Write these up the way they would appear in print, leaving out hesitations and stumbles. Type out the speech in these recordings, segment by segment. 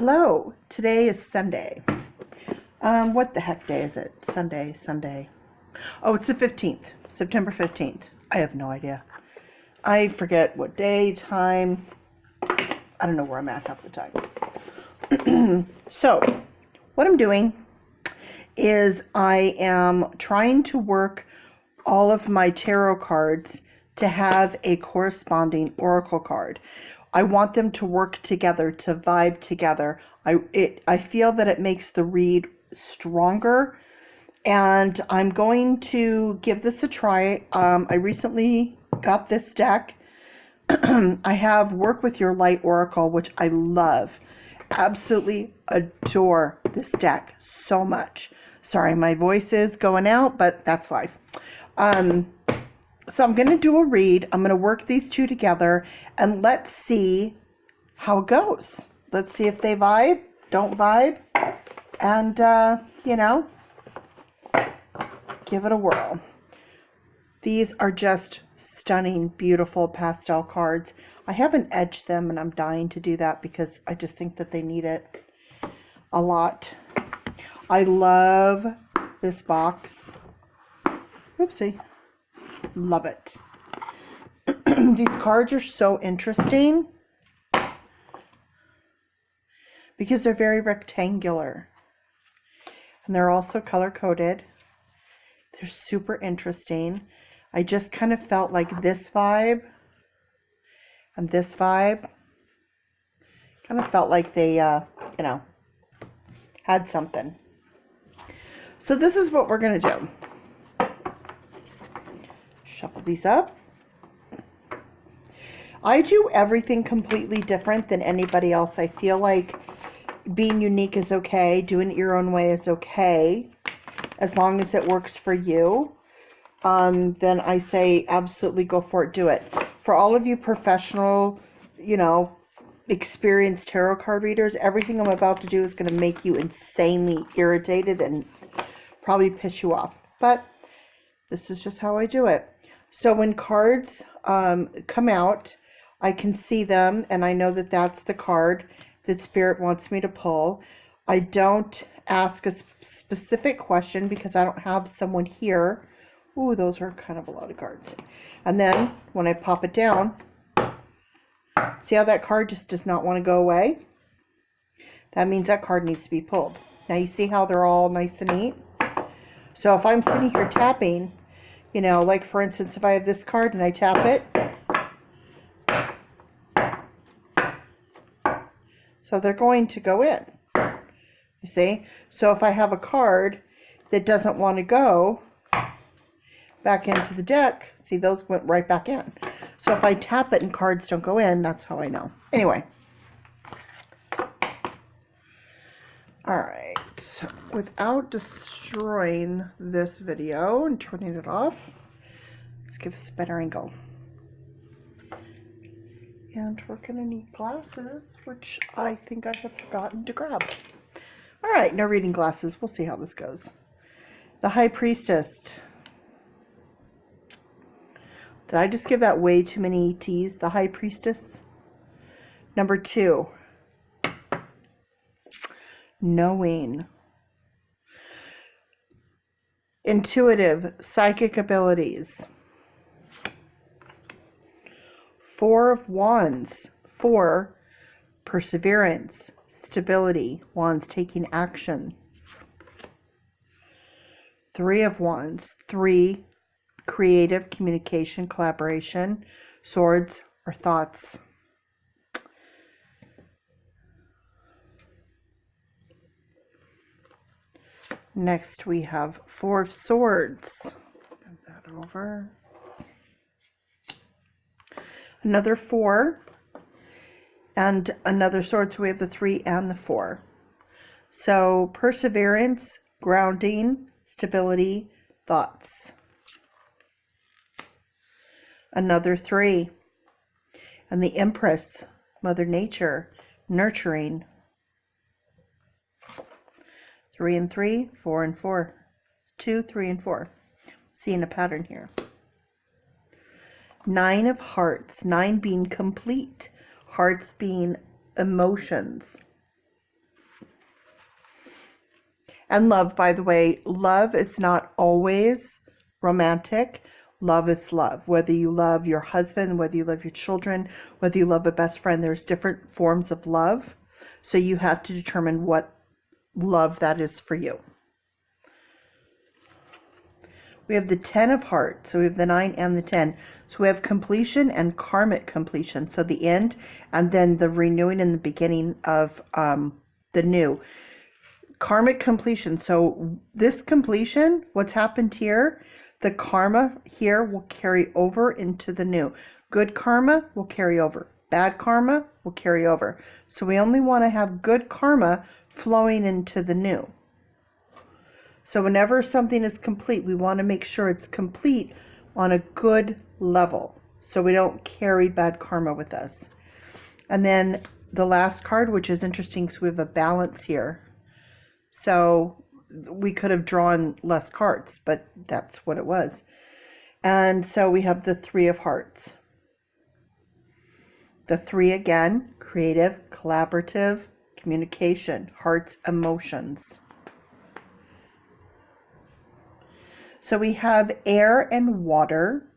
Hello, today is Sunday. What the heck day is it? Sunday. Oh, it's the 15th, September 15th. I have no idea. I forget what day, time. I don't know where I'm at half the time. So, what I'm doing is I am trying to work all of my tarot cards to have a corresponding oracle card. I want them to work together, to vibe together. I feel that it makes the read stronger, and I'm going to give this a try. I recently got this deck. I have Work with Your Light Oracle, which I love. Absolutely adore this deck so much. Sorry, my voice is going out, but that's life. So I'm going to do a read. I'm going to work these two together, and let's see how it goes. Let's see if they vibe, don't vibe, and, give it a whirl. These are just stunning, beautiful pastel cards. I haven't edged them, and I'm dying to do that because I just think that they need it a lot. I love this box. Oopsie. Love it. These cards are so interesting because they're very rectangular, and they're also color-coded. They're super interesting. I just kind of felt like this vibe and this vibe kind of felt like they, had something. So this is what we're going to do. Shuffle these up. I do everything completely different than anybody else. I feel like being unique is okay. Doing it your own way is okay. As long as it works for you, then I say absolutely go for it. Do it. For all of you professional, experienced tarot card readers, everything I'm about to do is going to make you insanely irritated and probably piss you off. But this is just how I do it. So when cards come out, I can see them, and I know that that's the card that Spirit wants me to pull. I don't ask a specific question because I don't have someone here. Ooh, those are kind of a lot of cards. And then when I pop it down, see how that card just does not want to go away? That means that card needs to be pulled. Now you see how they're all nice and neat? So if I'm sitting here tapping, like for instance, if I have this card and I tap it, so they're going to go in, you see? So if I have a card that doesn't want to go back into the deck, see, those went right back in. So if I tap it and cards don't go in, that's how I know. Anyway. All right, without destroying this video and turning it off, let's give us a better angle. And we're going to need glasses, which I think I have forgotten to grab. All right, no reading glasses. We'll see how this goes. The High Priestess. Did I just give that way too many T's? The High Priestess. Number 2. Knowing. Intuitive, psychic abilities. 4 of Wands. 4, perseverance, stability. Wands, taking action. 3 of Wands. 3, creative, communication, collaboration. Swords or thoughts. Next, we have 4 of Swords. Move that over. Another 4. And another sword. So we have the 3 and the 4. So perseverance, grounding, stability, thoughts. Another 3. And the Empress, Mother Nature, nurturing. 3 and 3, 4 and 4. 2, 3, and 4. Seeing a pattern here. 9 of Hearts. 9 being complete. Hearts being emotions. And love, by the way, love is not always romantic. Love is love. Whether you love your husband, whether you love your children, whether you love a best friend, there's different forms of love. So you have to determine what love that is for you. We have the 10 of hearts. So we have the 9 and the 10. So we have completion and karmic completion. So the end and then the renewing and the beginning of the new. Karmic completion. So this completion, what's happened here, the karma here will carry over into the new. Good karma will carry over. Bad karma will carry over. So we only want to have good karma flowing into the new. So whenever something is complete, we want to make sure it's complete on a good level, so we don't carry bad karma with us. And then the last card, which is interesting because we have a balance here. So we could have drawn less cards, but that's what it was. And so we have the 3 of hearts. The 3 again, creative, collaborative, communication, hearts, emotions. So we have air and water.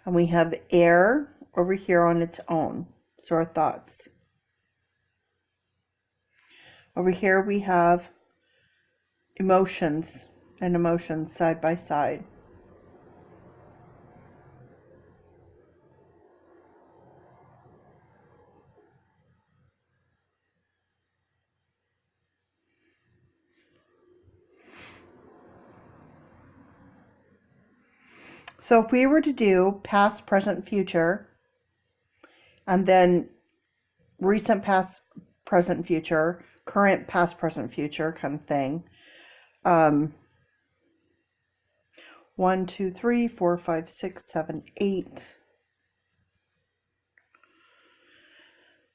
And we have air over here on its own. So our thoughts. Over here we have emotions and emotions side by side. So if we were to do past, present, future, and then recent, past, present, future, current, past, present, future kind of thing. 1, 2, 3, 4, 5, 6, 7, 8.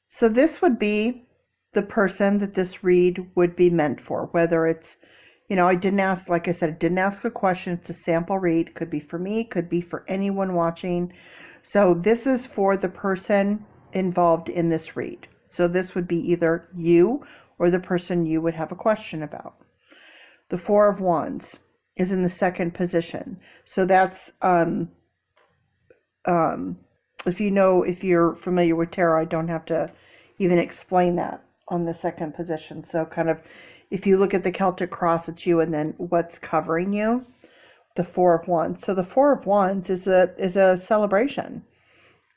So this would be the person that this read would be meant for, whether it's, I didn't ask, like I said, I didn't ask a question. It's a sample read. Could be for me, could be for anyone watching. So this is for the person involved in this read. So this would be either you or the person you would have a question about. The 4 of Wands is in the second position. So that's, if you're familiar with tarot, I don't have to even explain that on the second position. So kind of, if you look at the Celtic cross, it's you and then what's covering you, the 4 of Wands. So the 4 of Wands is a celebration.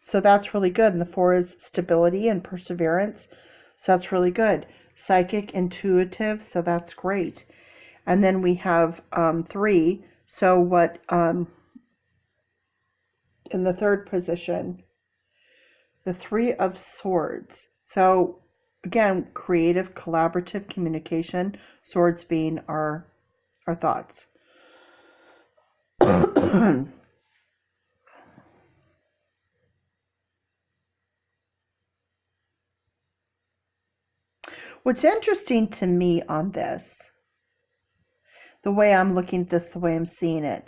So that's really good. And the 4 is stability and perseverance. So that's really good. Psychic, intuitive. So that's great. And then we have 3. So what, in the third position, the 3 of Swords. So again, creative, collaborative communication, swords being our thoughts. What's interesting to me on this, the way I'm looking at this, the way I'm seeing it,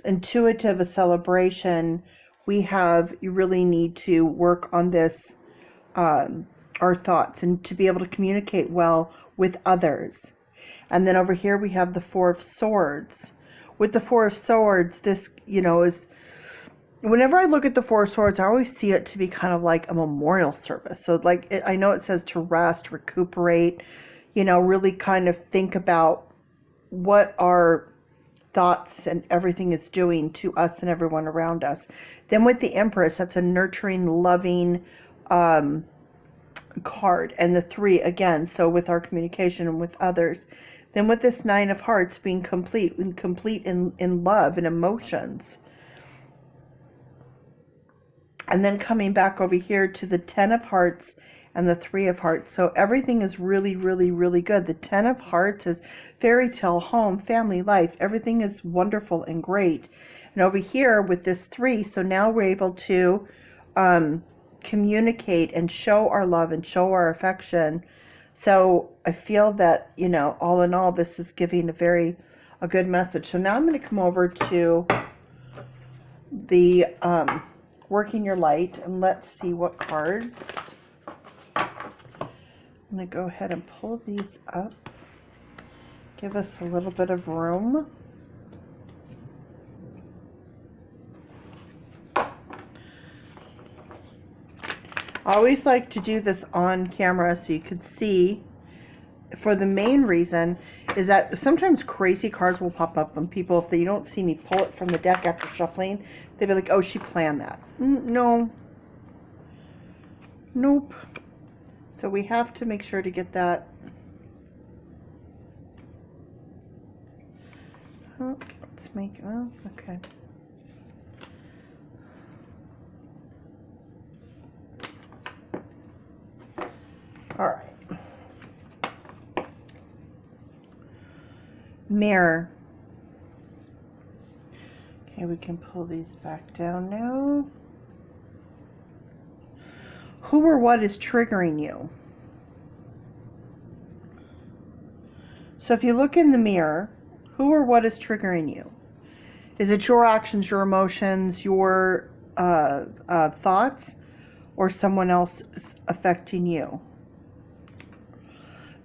intuitive, a celebration, you really need to work on this, our thoughts, and to be able to communicate well with others. And then over here we have the 4 of Swords. With the 4 of Swords, this, is, whenever I look at the 4 of Swords, I always see it to be kind of like a memorial service. So like, I know it says to rest, recuperate, really kind of think about what our thoughts and everything is doing to us and everyone around us. Then with the Empress, that's a nurturing, loving card. And the 3 again, so with our communication and with others. Then with this 9 of Hearts being complete in love and emotions. And then coming back over here to the 10 of Hearts and the 3 of Hearts. So everything is really, really, really good. The 10 of Hearts is fairy tale, home, family, life. Everything is wonderful and great. And over here with this 3, so now we're able to communicate and show our love and show our affection. So I feel that, all in all, this is giving a good message. So now I'm going to come over to the Working Your Light, and let's see what cards. I'm going to go ahead and pull these up. Give us a little bit of room. I always like to do this on camera so you could see, for the main reason is that sometimes crazy cards will pop up and people, if they don't see me pull it from the deck after shuffling, they'll be like, oh, she planned that. No. Nope. So we have to make sure to get that. Oh, let's make, oh, okay. All right. Mirror. Okay, we can pull these back down now. Who or what is triggering you? So if you look in the mirror, who or what is triggering you? Is it your actions, your emotions, your thoughts, or someone else affecting you?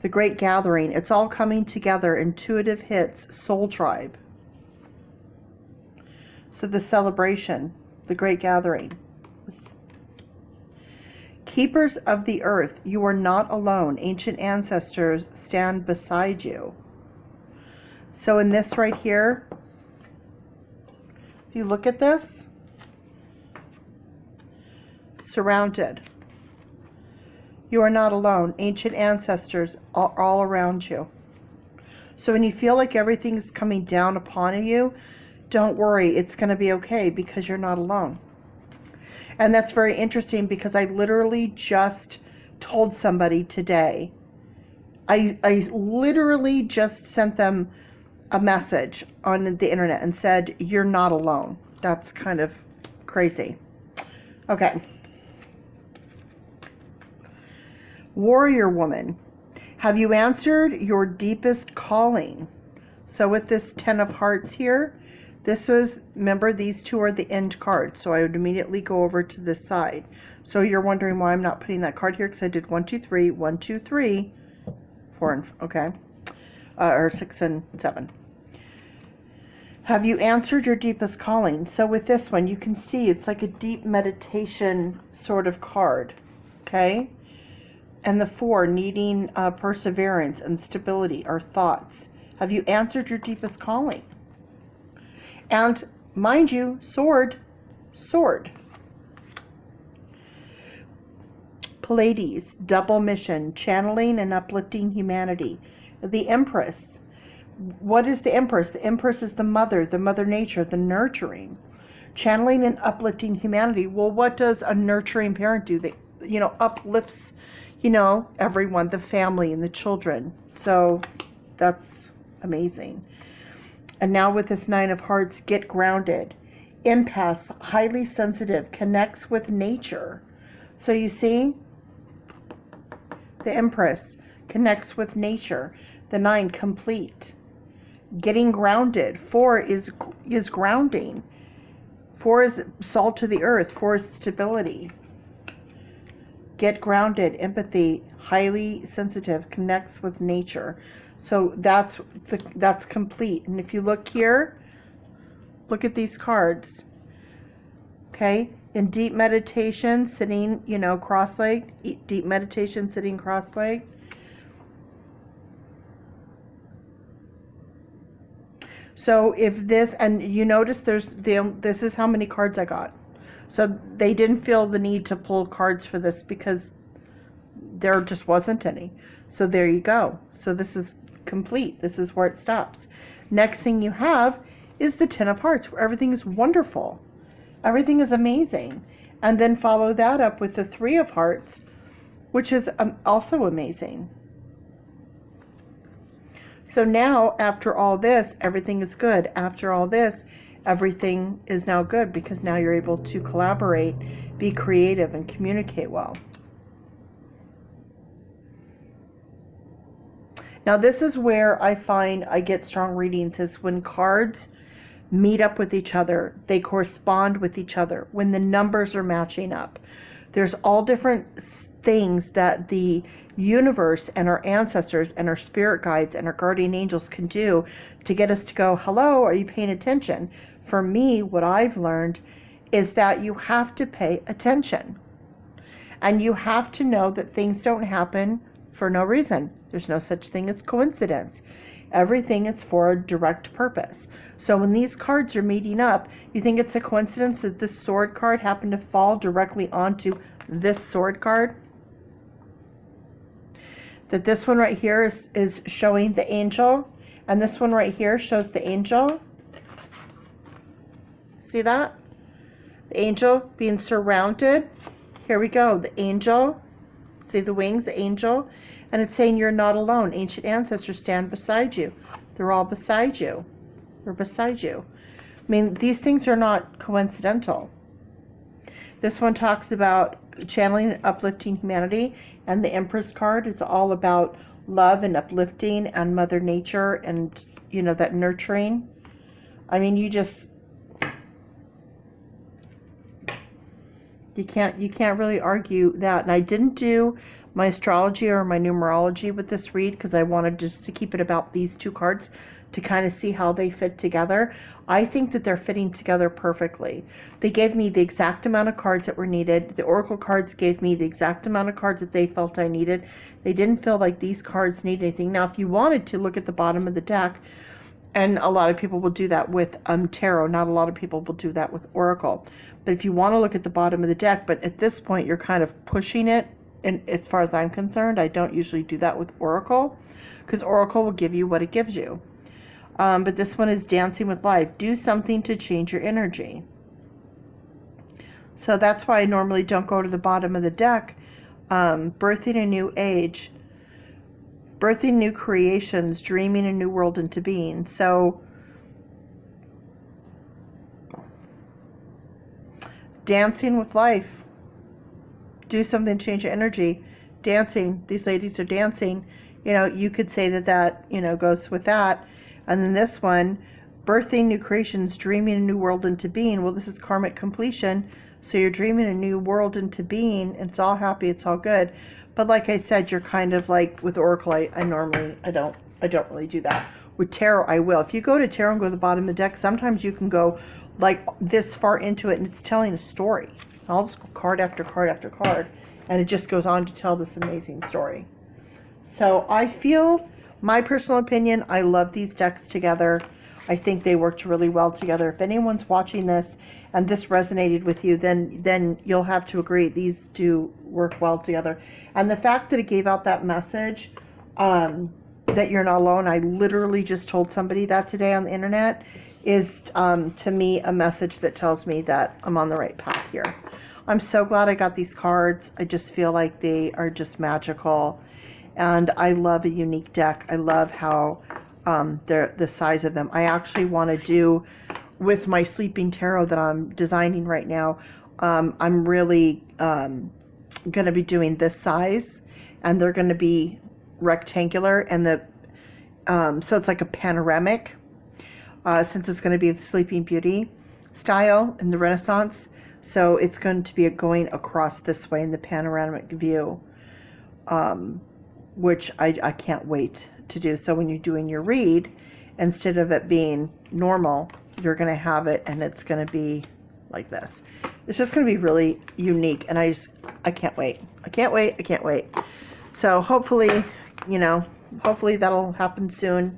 The Great Gathering. It's all coming together. Intuitive hits. Soul Tribe. So the celebration. The Great Gathering. Keepers of the Earth. You are not alone. Ancient ancestors stand beside you. So in this right here, if you look at this, surrounded. You are not alone. Ancient ancestors are all around you. So when you feel like everything's coming down upon you, don't worry. It's going to be okay because you're not alone. And that's very interesting because I literally just told somebody today. I literally just sent them a message on the internet and said, you're not alone. That's kind of crazy. Okay. Warrior woman, have you answered your deepest calling? So with this 10 of hearts here, this was, remember, these two are the end cards. So I would immediately go over to this side. So you're wondering why I'm not putting that card here, because I did 1, 2, 3, 1, 2, 3, 4, and okay, or 6 and 7. Have you answered your deepest calling? So with this one, you can see it's like a deep meditation sort of card, okay? And the 4, needing perseverance and stability, are thoughts. Have you answered your deepest calling? And mind you, sword. Pleiades, double mission, channeling and uplifting humanity. The Empress. What is the Empress? The Empress is the mother nature, the nurturing. Channeling and uplifting humanity. Well, what does a nurturing parent do? They, uplifts, everyone, the family and the children. So that's amazing. And now with this 9 of hearts, get grounded. Empath, highly sensitive, connects with nature. So you see, the Empress connects with nature. The 9, complete. Getting grounded. 4 is grounding. 4 is salt to the earth. 4 is stability. Get grounded, empathy, highly sensitive, connects with nature. So that's complete. And if you look here, look at these cards. Okay? In deep meditation, sitting, cross-legged. Deep meditation, sitting cross-legged. So if this, and you notice this is how many cards I got. So they didn't feel the need to pull cards for this because there just wasn't any. So there you go. So this is complete. This is where it stops. Next thing you have is the 10 of hearts, where everything is wonderful. Everything is amazing. And then follow that up with the 3 of hearts, which is also amazing. So now, after all this, everything is good. After all this, everything is now good because now you're able to collaborate, be creative, and communicate well. Now, this is where I find I get strong readings, is when cards meet up with each other. They correspond with each other. When the numbers are matching up. There's all different things that the universe and our ancestors and our spirit guides and our guardian angels can do to get us to go, hello, are you paying attention? For me, what I've learned is that you have to pay attention. And you have to know that things don't happen for no reason. There's no such thing as coincidence. Everything is for a direct purpose. So when these cards are meeting up, you think it's a coincidence that this sword card happened to fall directly onto this sword card? That this one right here is showing the angel, and this one right here shows the angel. See that? The angel being surrounded. Here we go, the angel. See the wings, the angel. And it's saying you're not alone. Ancient ancestors stand beside you. They're all beside you. They're beside you. I mean, these things are not coincidental. This one talks about channeling and uplifting humanity. And the Empress card is all about love and uplifting and Mother Nature and, you know, that nurturing. I mean, you can't really argue that. And I didn't do my astrology or my numerology with this read because I wanted just to keep it about these two cards to kind of see how they fit together. I think that they're fitting together perfectly. They gave me the exact amount of cards that were needed. The oracle cards gave me the exact amount of cards that they felt I needed. They didn't feel like these cards need anything. Now, if you wanted to look at the bottom of the deck, and a lot of people will do that with tarot. Not a lot of people will do that with oracle. But if you want to look at the bottom of the deck, but at this point you're kind of pushing it, and as far as I'm concerned, I don't usually do that with oracle, because oracle will give you what it gives you. But this one is dancing with life. Do something to change your energy. So that's why I normally don't go to the bottom of the deck. Birthing a new age. Birthing new creations, dreaming a new world into being. So, dancing with life. Do something to change your energy. Dancing. These ladies are dancing. You know, you could say that, you know, goes with that. And then this one, birthing new creations, dreaming a new world into being. Well, this is karmic completion. So you're dreaming a new world into being. It's all happy. It's all good. But like I said, you're kind of like with oracle. I don't really do that. With tarot, I will. If you go to tarot and go to the bottom of the deck, sometimes you can go like this far into it, and it's telling a story. I'll just go card after card after card, and it just goes on to tell this amazing story. So I feel, my personal opinion, I love these decks together. I think they worked really well together. If anyone's watching this and this resonated with you, then you'll have to agree these do work well together. And the fact that it gave out that message that you're not alone, I literally just told somebody that today on the internet, is to me a message that tells me that I'm on the right path here. I'm so glad I got these cards. I just feel like they are just magical. And I love a unique deck. I love how they're the size of them. I actually want to do with my sleeping tarot that I'm designing right now. I'm really going to be doing this size, and they're going to be rectangular, and the so it's like a panoramic, since it's going to be the Sleeping Beauty style in the Renaissance. So it's going to be going across this way in the panoramic view, which I can't wait to do. So when you're doing your read, instead of it being normal, you're going to have it, and it's going to be like this. It's just going to be really unique, and I can't wait. I can't wait. So hopefully, you know, hopefully that'll happen soon.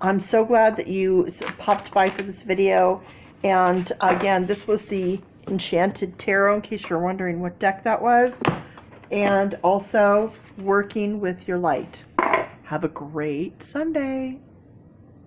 I'm so glad that you popped by for this video. And again, this was the Enchanted Tarot, in case you're wondering what deck that was. And also working with your light. Have a great Sunday.